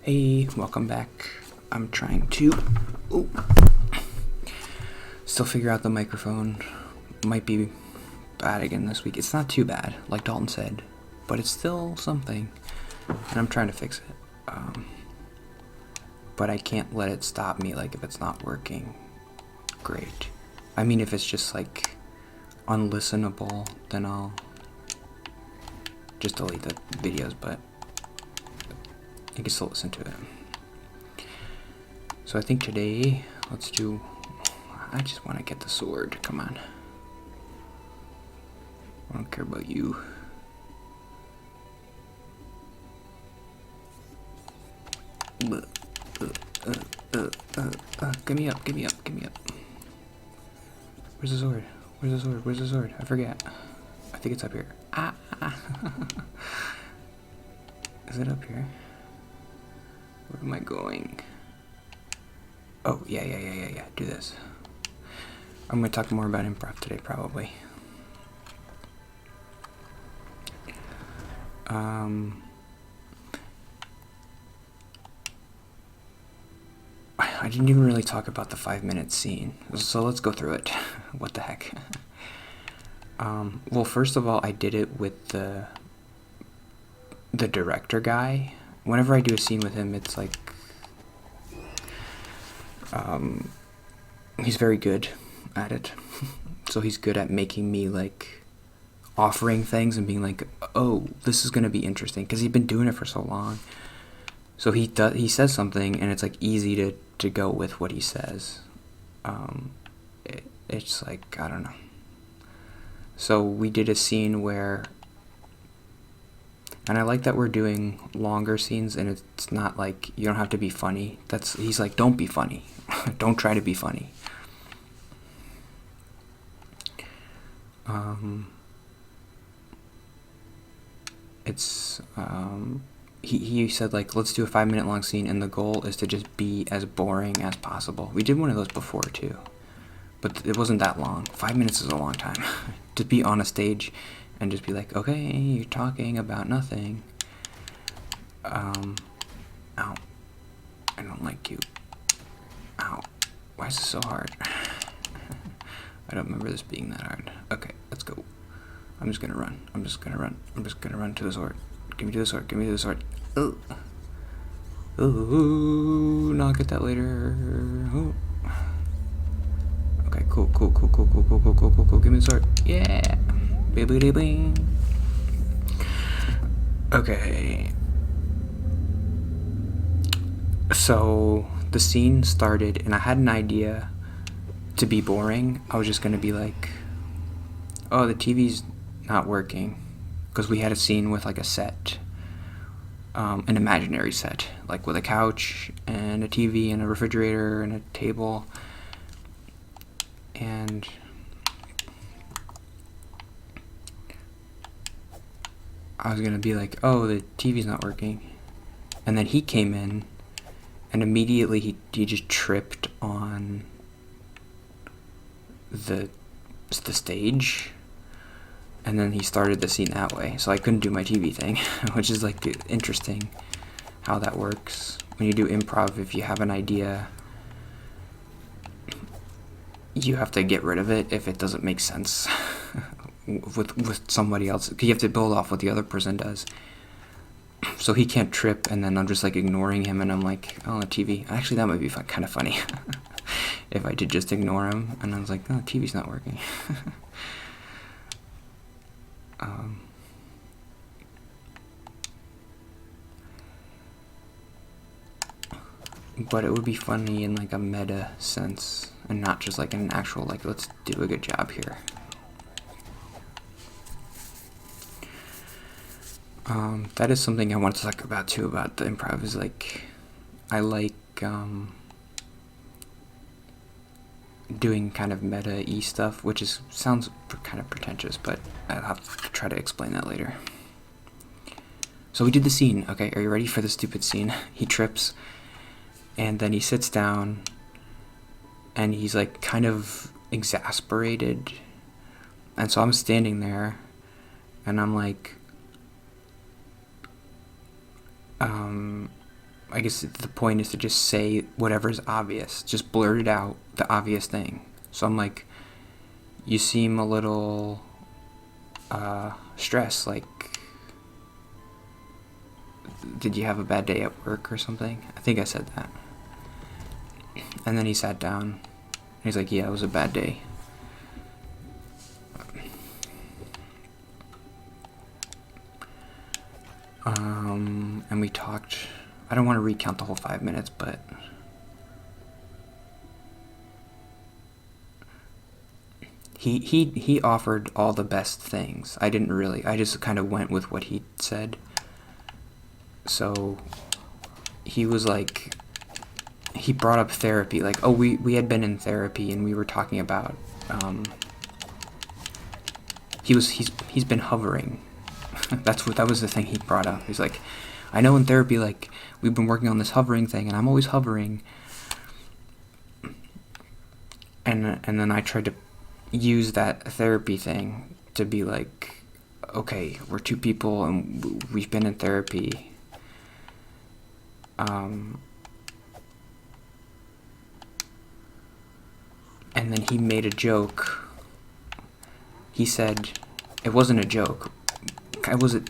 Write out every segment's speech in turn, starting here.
Hey, welcome back. I'm trying to still figure out the microphone. Might be bad again this week. It's not too bad, like Dalton said, but it's still something, and I'm trying to fix it. But I can't let it stop me, like, if it's not working great. I mean, if it's just, like, unlistenable, then I'll just delete the videos, but you can still listen to it. So I think today, I just want to get the sword, come on. I don't care about you. Give me up, give me up, give me up. Where's the sword? Where's the sword? Where's the sword? I forget. I think it's up here. Ah! Is it up here? Where am I going? Oh, yeah. Do this. I'm going to talk more about improv today, probably. I didn't even really talk about the 5-minute scene, so let's go through it. What the heck? Well, first of all, I did it with the director guy. Whenever I do a scene with him, it's like, he's very good at it. So he's good at making me, like, offering things and being like, oh, this is going to be interesting, because he's been doing it for so long. So he says something, and it's, like, easy to go with what he says. It's like, I don't know. So we did a scene where, and I like that we're doing longer scenes, and it's not like you don't have to be funny. He's like, don't be funny. Don't try to be funny. He said, like, let's do a 5-minute long scene, and the goal is to just be as boring as possible. We did one of those before too, but it wasn't that long. 5 minutes is a long time. To be on a stage and just be like, okay, you're talking about nothing. Ow. I don't like you. Ow. Why is this so hard? I don't remember this being that hard. Okay, let's go. I'm just gonna run. I'm just gonna run to the sword. Give me the sword. Give me the sword. Ooh. Ooh. No, I'll get that later. Ooh. Okay, cool. Give me the sword. Yeah. Bing. Okay. So the scene started, and I had an idea to be boring. I was just gonna be like, oh, the TV's not working, because we had a scene with, like, a set, an imaginary set, like with a couch and a TV and a refrigerator and a table, and I was gonna be like, oh, the TV's not working, and then he came in, and immediately he just tripped on the stage, and then he started the scene that way, so I couldn't do my TV thing, which is, like, interesting how that works. When you do improv, if you have an idea, you have to get rid of it if it doesn't make sense with somebody else. You have to build off what the other person does. So he can't trip, and then I'm just, like, ignoring him, and I'm like, oh, TV. Actually, that might be kind of funny if I did just ignore him, and I was like, oh, TV's not working. But it would be funny in, like, a meta sense, and not just, like, in an actual, like, let's do a good job here. That is something I want to talk about too, about the improv, is, like, I like doing kind of meta-y stuff, which sounds kind of pretentious, but I'll have to try to explain that later. So we did the scene. Okay, are you ready for the stupid scene? He trips, and then he sits down, and he's, like, kind of exasperated, and so I'm standing there, and I'm like, I guess the point is to just say whatever's obvious. Just blurt it out, the obvious thing. So I'm like, you seem a little stressed, like, did you have a bad day at work or something? I think I said that. And then he sat down, and he's like, yeah, it was a bad day. And we talked, I don't want to recount the whole 5 minutes, but he offered all the best things. I just kind of went with what he said. So he was like, he brought up therapy, like, oh, we had been in therapy, and we were talking about, he's been hovering. That was the thing he brought up. He's like, I know in therapy, like, we've been working on this hovering thing, and I'm always hovering. And then I tried to use that therapy thing to be like, okay, we're two people, and we've been in therapy. And then he made a joke. He said, it wasn't a joke.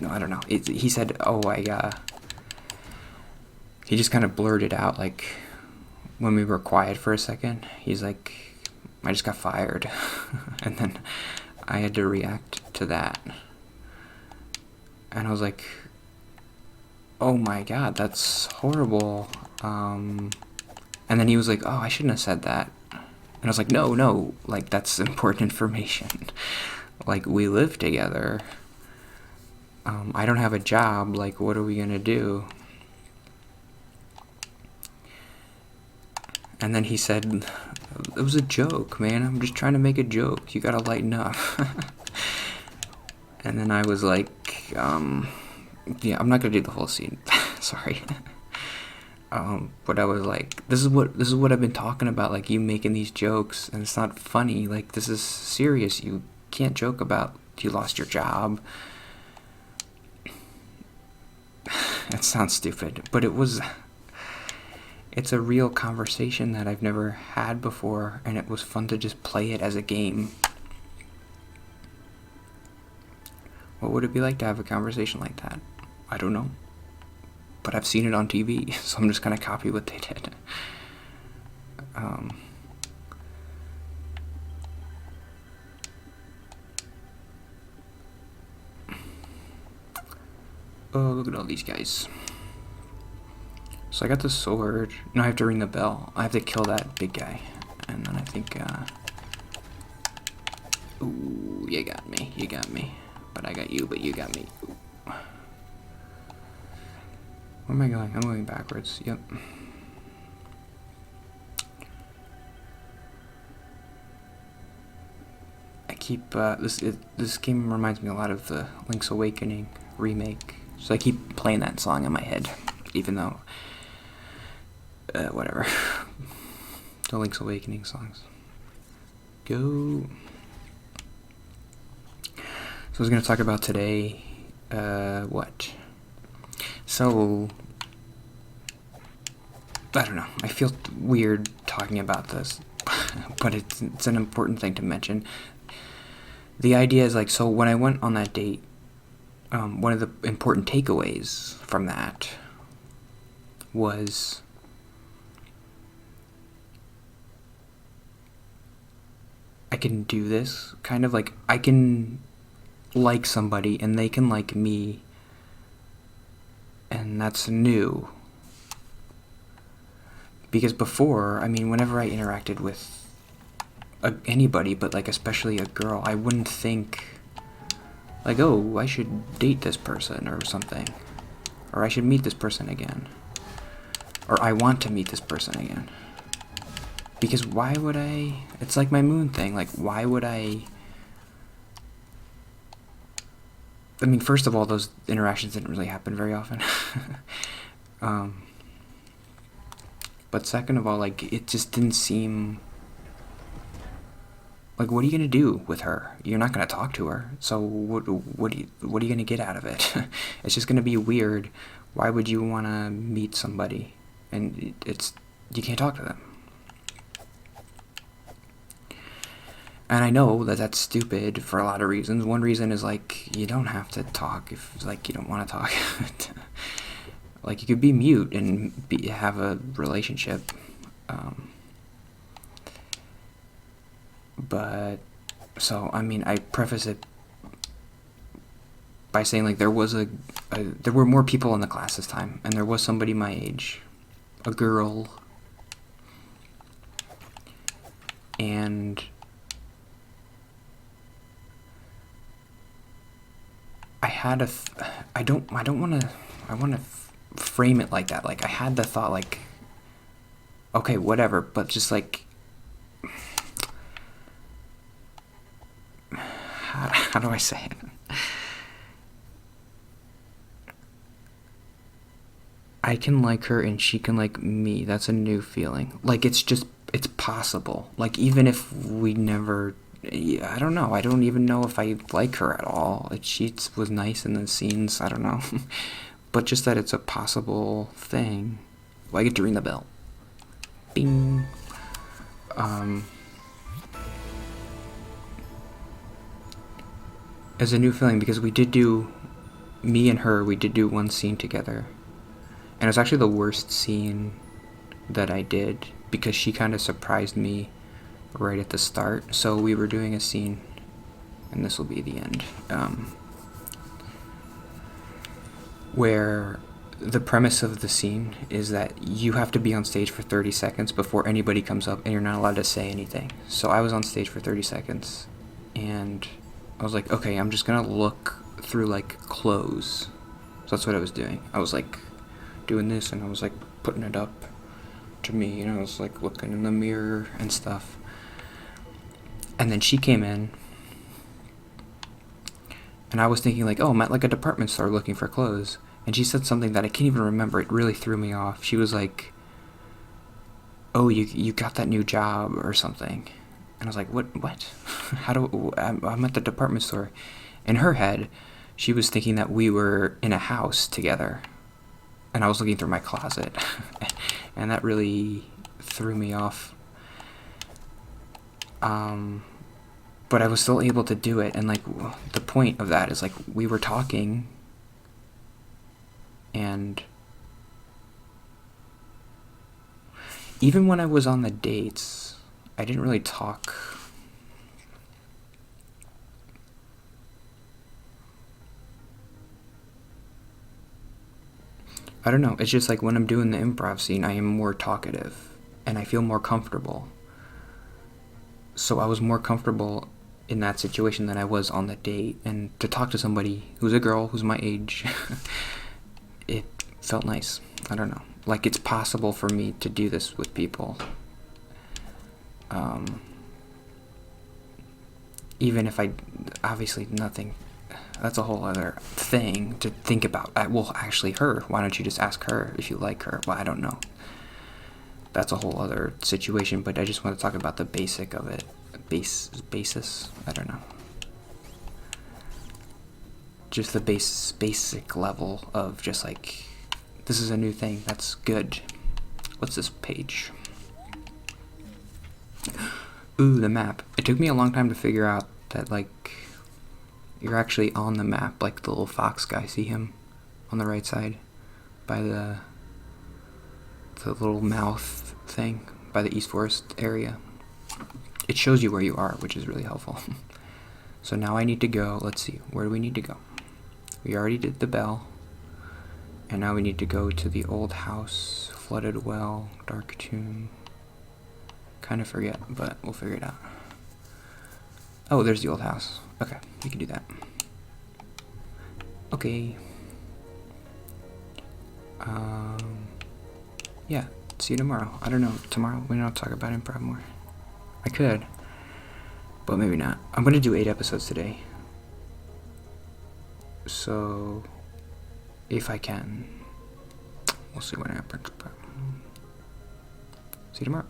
No, I don't know. He said, oh, he just kind of blurted out, like, when we were quiet for a second, he's like, I just got fired. And then I had to react to that. And I was like, oh my god, that's horrible. And then he was like, oh, I shouldn't have said that. And I was like, no, like, that's important information. Like, we live together. I don't have a job, like, what are we gonna do? And then he said, it was a joke, man, I'm just trying to make a joke, you gotta lighten up. And then I was like, yeah, I'm not gonna do the whole scene, sorry. But I was like, this is what I've been talking about, like, you making these jokes, and it's not funny, like, this is serious, you can't joke about you lost your job. It sounds stupid, but it's a real conversation that I've never had before, and it was fun to just play it as a game. What would it be like to have a conversation like that? I don't know. But I've seen it on TV, so I'm just gonna copy what they did. Oh, look at all these guys. So I got the sword. Now I have to ring the bell. I have to kill that big guy. And then I think, ooh, you got me. But I got you, but you got me. Ooh. Where am I going? I'm going backwards. Yep. I keep, this game reminds me a lot of the Link's Awakening remake. So I keep playing that song in my head, even though, whatever. The Link's Awakening songs. Go. So I was going to talk about today, what? So, I don't know. I feel weird talking about this, but it's an important thing to mention. The idea is, like, so when I went on that date, one of the important takeaways from that was I can do this, kind of like I can like somebody and they can like me, and that's new. Because before, I mean, whenever I interacted with anybody, but like especially a girl, I wouldn't think like, oh, I should date this person or something. Or I should meet this person again. Or I want to meet this person again. Because why would I... It's like my moon thing. Like, why would I... I mean, first of all, those interactions didn't really happen very often. But second of all, like, it just didn't seem... Like, what are you gonna do with her? You're not gonna talk to her. So what are you gonna get out of it? It's just gonna be weird. Why would you wanna meet somebody? and you can't talk to them. And I know that that's stupid for a lot of reasons. One reason is, like, you don't have to talk if, like, you don't want to talk. Like, you could be mute and have a relationship. But, so, I mean, I preface it by saying, like, there were more people in the class this time, and there was somebody my age, a girl, and I had I want to frame it like that. Like, I had the thought, like, okay, whatever, but just, like, how do I say it? I can like her and she can like me. That's a new feeling. Like, it's possible. Like, even if we never, I don't know. I don't even know if I like her at all. Like, she was nice in the scenes. I don't know. But just that it's a possible thing. Well, I get to ring the bell. Bing. As a new feeling, because we did do one scene together. And it was actually the worst scene that I did, because she kind of surprised me right at the start. So we were doing a scene, and this will be the end, where the premise of the scene is that you have to be on stage for 30 seconds before anybody comes up, and you're not allowed to say anything. So I was on stage for 30 seconds, and I was like, okay, I'm just gonna look through, like, clothes. So that's what I was doing. I was, like, doing this, and I was, like, putting it up to me, and I was, like, looking in the mirror and stuff. And then she came in, and I was thinking, like, oh, I'm at, like, a department store looking for clothes. And she said something that I can't even remember. It really threw me off. She was like, oh, you got that new job or something. And I was like, what? I'm at the department store. In her head, she was thinking that we were in a house together. And I was looking through my closet. And that really threw me off. But I was still able to do it. And, like, the point of that is, like, we were talking. And even when I was on the dates, I didn't really talk. I don't know. It's just like when I'm doing the improv scene, I am more talkative and I feel more comfortable. So I was more comfortable in that situation than I was on the date. And to talk to somebody who's a girl, who's my age, it felt nice. I don't know. Like, it's possible for me to do this with people. Even if obviously nothing, that's a whole other thing to think about. Well, actually, her. Why don't you just ask her if you like her? Well, I don't know. That's a whole other situation, but I just want to talk about the basic of it. Basis? I don't know. Just the basic level of just, like, this is a new thing. That's good. What's this page? Ooh, the map. It took me a long time to figure out that, like, you're actually on the map, like the little fox guy. See him on the right side by the little mouth thing by the East Forest area. It shows you where you are, which is really helpful. So now I need to go. Let's see. Where do we need to go? We already did the bell. And now we need to go to the old house, flooded well, dark tomb. Kind of forget, but we'll figure it out. Oh, there's the old house. Okay, we can do that. Okay. Yeah, see you tomorrow. I don't know, tomorrow we don't talk about improv more. I could, but maybe not. I'm gonna do 8 episodes today. So, if I can, we'll see what happens. But see you tomorrow.